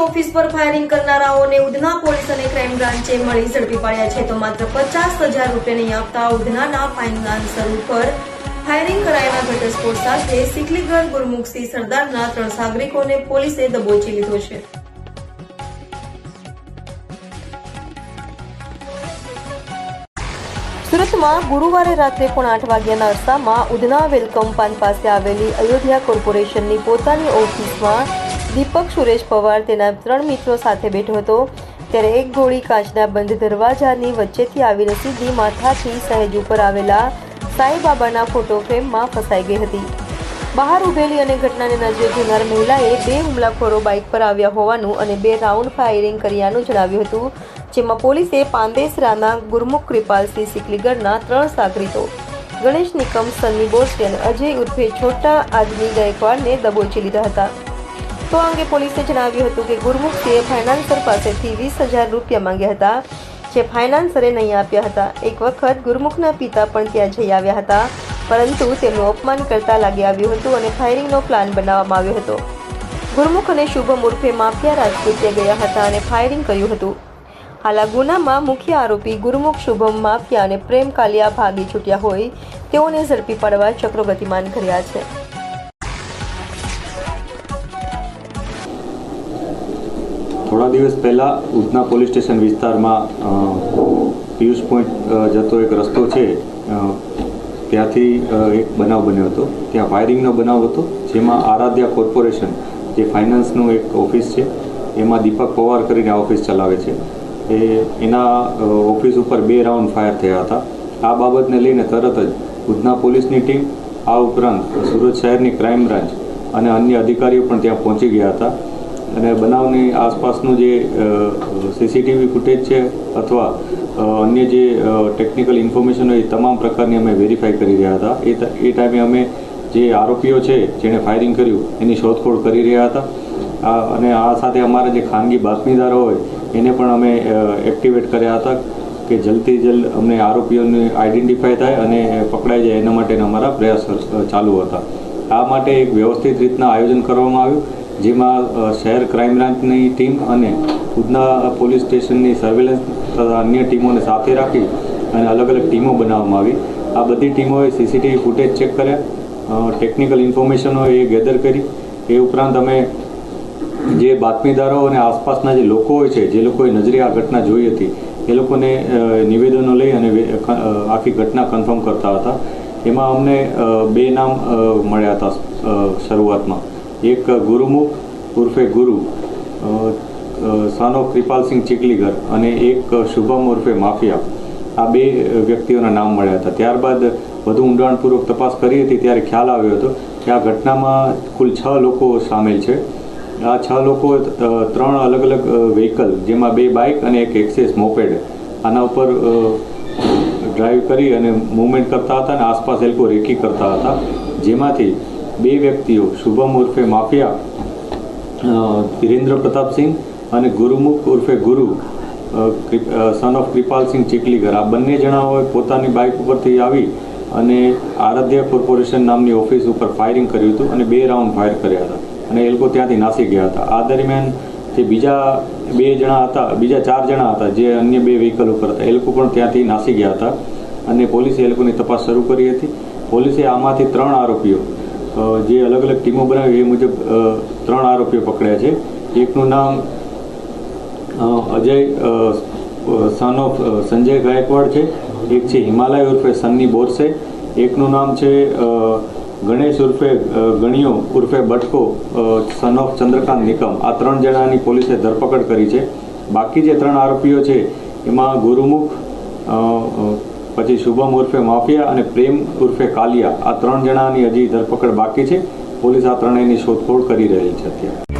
Office પર firing કરનારાઓને Udhna police અને ક્રાઇમ બ્રાન્ચે મળી ઝડપી પાડ્યા છે. તો માત્ર 50,000 રૂપિયા નહીં આપતા ઉધનાના ફાઇનાન્સર ઉપર ફાયરિંગ કરાયેલા ઘટસ્ફોટ સાથે સિકલીગર ગુરમુખસિંહ સરદારના 3 સાગરિકોને પોલીસે દબોચી લીધો છે. સુરતમાં ગુરુવારે રાત્રે 8:30 વાગ્યાના અરસામાં ઉધના વેલકમ પાન પાસે આવેલી અયોધ્યા કોર્પોરેશનની પોતાની ઓફિસમાં દીપક સુરેશ પવાર તેના 3 મિત્રો સાથે બેઠો હતો. ત્યારે એક ગોળી કાચના બંધ દરવાજાની વચ્ચેથી આવીને સીધી માથાથી સહેજ ઉપર આવેલા સાંઈબાબાના ફોટો ફ્રેમમાં ફસાઈ ગઈ હતી. બહાર ઉભેલી અને ઘટનાને નજરે જોનાર મહિલાએ 2 હુમલાખોરો બાઇક પર આવ્યા હોવાનું અને 2 રાઉન્ડ ફાયરિંગ કર્યાનું જણાવ્યું હતું. જેમાં પોલીસે પાંદેસરાના ગુરમુખ કૃપાલસિંહ સિકલીગરના 3 સાગરીતો ગણેશ નિકમ, સન્ની બોરસે અને અજય ઉર્ફે છોટા આદમી ગાયકવાડને દબોચી લીધા હતા. તો આ અંગે પોલીસે જણાવ્યું હતું કે ગુરમુખસિંહે ફાઇનાન્સર પાસેથી 20,000 રૂપિયા માંગ્યા હતા, જે ફાઇનાન્સરે નહીં આપ્યા હતા. એક વખત ગુરમુખના પિતા પણ ત્યાં જઈ આવ્યા હતા, પરંતુ તેમનું અપમાન કરતા લાગી આવ્યું હતું અને ફાયરિંગનો પ્લાન બનાવવામાં આવ્યો હતો. ગુરમુખ અને શુભમ ઉર્ફે માફિયા રાજપૂત ત્યાં ગયા હતા અને ફાયરિંગ કર્યું હતું. હાલ આ ગુનામાં મુખ્ય આરોપી ગુરમુખ, શુભમ, માફિયા અને પ્રેમ કાલિયા ભાગી છૂટ્યા હોય તેઓને ઝડપી પાડવા ચક્રો ગતિમાન કર્યા છે. થોડા દિવસ પહેલાં ઉધના પોલીસ સ્ટેશન વિસ્તારમાં પિયુષ પોઈન્ટ જતો એક રસ્તો છે, ત્યાંથી એક બનાવ બન્યો હતો. ત્યાં ફાયરિંગનો બનાવ હતો, જેમાં આરાધ્યા કોર્પોરેશન જે ફાઇનાન્સનું એક ઓફિસ છે, એમાં દીપક પવાર કરીને આ ઓફિસ ચલાવે છે. એના ઓફિસ ઉપર 2 રાઉન્ડ ફાયર થયા હતા. આ બાબતને લઈને તરત જ ઉધના પોલીસની ટીમ, આ ઉપરાંત સુરત શહેરની ક્રાઇમ બ્રાન્ચ અને અન્ય અધિકારીઓ પણ ત્યાં પહોંચી ગયા હતા. અને બનાવની આસપાસનું જે સીસીટીવી ફૂટેજ છે અથવા અન્ય જે ટેકનિકલ ઇન્ફોર્મેશન હોય એ તમામ પ્રકારની અમે વેરીફાઈ કરી રહ્યા હતા. એ ટાઈમે અમે જે આરોપીઓ છે જેણે ફાયરિંગ કર્યું એની શોધખોળ કરી રહ્યા હતા. અને આ સાથે અમારા જે ખાનગી બાતમીદારો હોય એને પણ અમે એક્ટિવેટ કર્યા હતા કે જલ્દથી જલ્દ અમને આરોપીઓને આઈડેન્ટિફાય થાય અને પકડાઈ જાય એના માટેના અમારા પ્રયાસ ચાલુ હતા. આ માટે એક વ્યવસ્થિત રીતના આયોજન કરવામાં આવ્યું, જેમાં શહેર ક્રાઇમ બ્રાન્ચની ટીમ અને ઉધના પોલીસ સ્ટેશનની સર્વેલન્સ તથા અન્ય ટીમોને સાથે રાખી અને અલગ અલગ ટીમો બનાવવામાં આવી. આ બધી ટીમોએ સીસીટીવી ફૂટેજ ચેક કર્યા, ટેકનિકલ ઇન્ફોર્મેશનો એ ગેધર કરી. એ ઉપરાંત અમે જે બાતમીદારો અને આસપાસના જે લોકો હોય છે, જે લોકોએ નજરે આ ઘટના જોઈ હતી, એ લોકોને નિવેદનો લઈ અને આખી ઘટના કન્ફર્મ કરતા હતા. એમાં અમને 2 નામ મળ્યા હતા શરૂઆતમાં. એક ગુરુમુખ ઉર્ફે ગુરુ, સન ઓફ કૃપાલસિંહ ચીકલીગર, અને એક શુભમ ઉર્ફે માફિયા. આ 2 વ્યક્તિઓના નામ મળ્યા હતા. ત્યારબાદ વધુ ઊંડાણપૂર્વક તપાસ કરી હતી ત્યારે ખ્યાલ આવ્યો હતો કે આ ઘટનામાં કુલ 6 લોકો સામેલ છે. આ 6 લોકો 3 અલગ અલગ વ્હીકલ, જેમાં 2 બાઇક અને એક એક્સેસ મોપેડ, આના ઉપર ડ્રાઈવ કરી અને મૂવમેન્ટ કરતા હતા અને આસપાસ એ લોકો રેકી કરતા હતા. જેમાંથી 2 વ્યક્તિઓ શુભમ ઉર્ફે માફિયા, ધીરેન્દ્ર પ્રતાપસિંહ, અને ગુરુમુખ ઉર્ફે ગુરુ, સન ઓફ કૃપાલસિંહ ચીકલીગર, આ બંને જણાઓએ પોતાની બાઇક ઉપરથી આવી અને આરાધ્યા કોર્પોરેશન નામની ઓફિસ ઉપર ફાયરિંગ કર્યું હતું અને 2 રાઉન્ડ ફાયર કર્યા હતા અને એ લોકો ત્યાંથી નાસી ગયા હતા. આ દરમિયાન જે બીજા 4 જણા હતા જે અન્ય 2 વ્હીકલ ઉપર હતા, એ લોકો પણ ત્યાંથી નાસી ગયા હતા અને પોલીસે એ લોકોની તપાસ શરૂ કરી હતી. પોલીસે આમાંથી 3 આરોપીઓ, જે અલગ અલગ ટીમો બનાવી એ મુજબ 3 આરોપીઓ પકડ્યા છે. એકનું નામ અજય સન ઓફ સંજય ગાયકવાડ છે, એક છે હિમાલય ઉર્ફે સન્ની બોરસે, એકનું નામ છે ગણેશ ઉર્ફે ગણિયો ઉર્ફે બટકો, સન ઓફ ચંદ્રકાંત નિકમ. આ 3 જણાની પોલીસે ધરપકડ કરી છે. બાકી જે 3 આરોપીઓ છે એમાં ગુરુમુખ, પછી શુભમ ઉર્ફે માફિયા અને પ્રેમ ઉર્ફે કાલિયા, આ 3 જણાની હજી ધરપકડ બાકી છે. પોલીસ આ ત્રણેયની શોધખોળ કરી રહી છે અત્યારે.